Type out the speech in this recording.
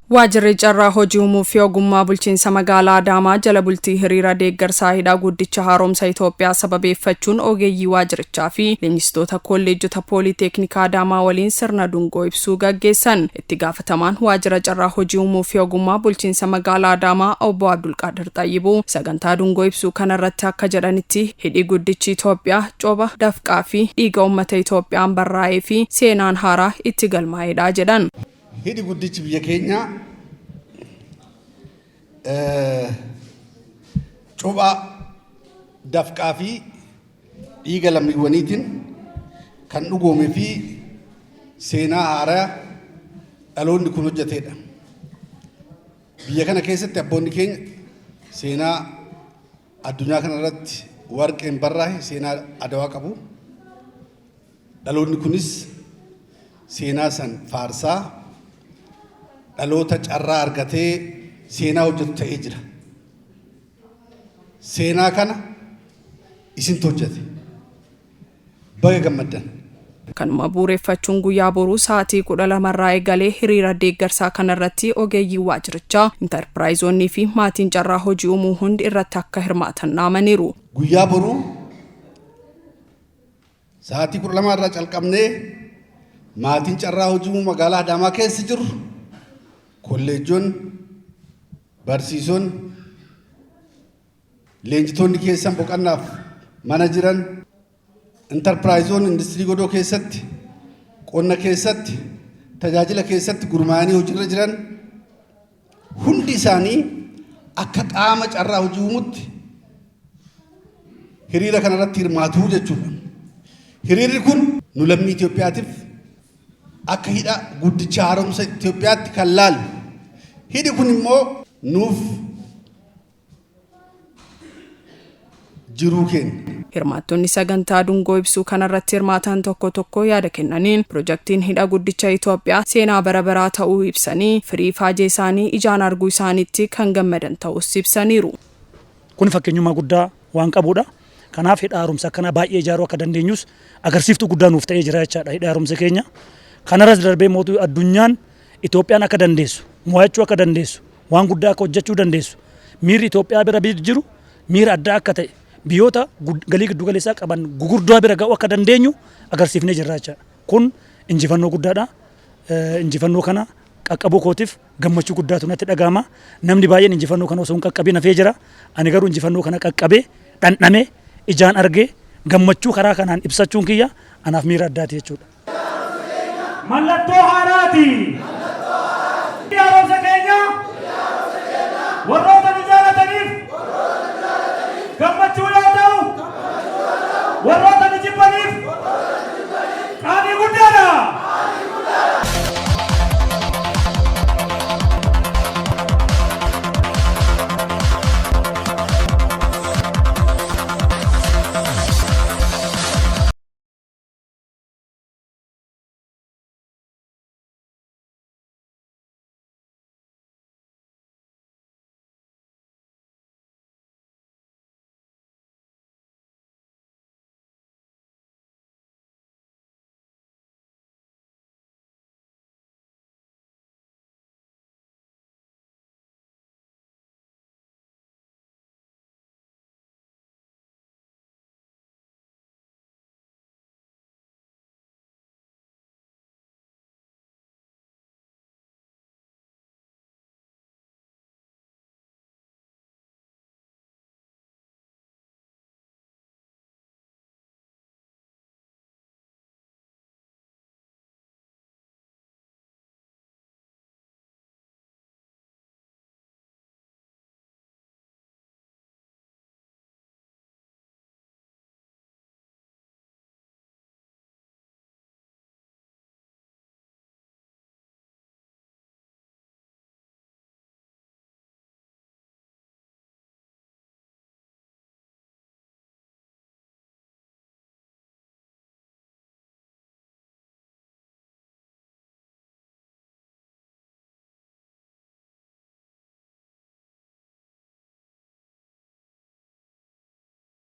Waajjirri carraa hojii uumuu fi ogummaa bulchiinsa magaalaa Adaamaa jala bultii hiriira deeggarsaa hidhaa guddicha haaromsa Itoophiyaa sababeeffachuun ogeeyyii waajjirichaa fi leenjistoota kolleejjota pooliteeknikaa Adaamaa waliin sirna dungoo ibsuu gaggeessan. Itti gaafatamaan waajjira carraa hojii uumuu fi ogummaa bulchiinsa magaalaa Adaamaa obbo Abdulqaadir Xayyibuu sagantaa dungoo ibsuu kanarratti akka jedhanitti hidhi guddichi Itoophiyaa cooba dafqaa fi dhiiga uummata Itoophiyaan barraa'ee fi seenaan haaraa itti galmaa'edha jedhan. Hidhi guddichi biyya keenya cooba dafqaa fi dhiiga lammiiwwaniitiin kan dhugoome fi seenaa haaraa dhaloonni kun hojjetedha. Biyya kana keessatti abboonni keenya seenaa addunyaa kana irratti warqeen barraa'e seenaa adawaa qabu. Dhaloonni kunis seenaa san faarsaa dhaloota carraa argatee seenaa hojjetu ta'ee jira. Seenaa kana isintu hojjete. Baga gammaddan. Kanuma bu'uureffachuun guyyaa boruu sa'aatii 12 eegalee hiriira deeggarsaa kanarratti ogeeyyii waajjirichaa, intarpiraayizoonnii fi maatiin carraa hojii uumuu hundi irratti akka hirmaatan dhaamaniiru. Guyyaa boruu sa'aatii 12 irraa calqabnee maatiin carraa hojii uumuu magaalaa Adaamaa keessa jiru kolleejjoon barsiisonni leenjitoonni keessan boqannaaf mana jiran intarpiraayizoon industirii godoo keessatti qonna keessatti tajaajila keessatti gurmaa'anii hojiirra jiran hundi isaanii akka qaama carraa hojii uumuutti hiriira kanarratti hirmaatu jechuudha. Hiriirri kun nu lammii Itoophiyaatiif akka hidha guddicha haaromsa Itoophiyaatti kan laalu. Hidhi kun immoo nuuf jiruu keenya. Hirmaattonni sagantaa dungoo ibsuu kanarratti hirmaatan tokko tokko yaada kennaniin pirojektiin hidha guddicha Itoophiyaa seenaa bara baraa ta'uu ibsanii firii faajee isaanii ijaan arguu isaaniitti kan gammadan ta'us ibsaniiru. Kun fakkeenyummaa guddaa waan qabudha. Kanaaf hidha haaromsa kana baay'ee ijaaruu akka dandeenyus agarsiiftuu guddaa nuuf ta'ee jira jechaadha hidha haaromsa keenya. Kanaras darbee mootummaa addunyaan Itoophiyaan akka dandeessu, mo'achuu akka dandeessu, waan guddaa akka hojjechuu dandeessu, miirri Itoophiyaa bira jiru miira addaa akka ta'e, biyyoota galii giddu galeessaa qaban gugurdaa bira ga'uu akka dandeenyu agarsiifnee jirra jechaadha. Kun injifannoo guddaadha. Injifannoo kana qaqqabuu kootiif gammachuu guddaatu natti dhagahama. Namni baay'een injifannoo kana osoo hin qaqqabin hafee jira. Ani garuu injifannoo kana qaqqabee dhandhamee ijaan argee gammachuu karaa kanaan ibsachuun kiyya anaaf miira addaati jechuudha. Mallattoo haaraati. Haaromsa keenya.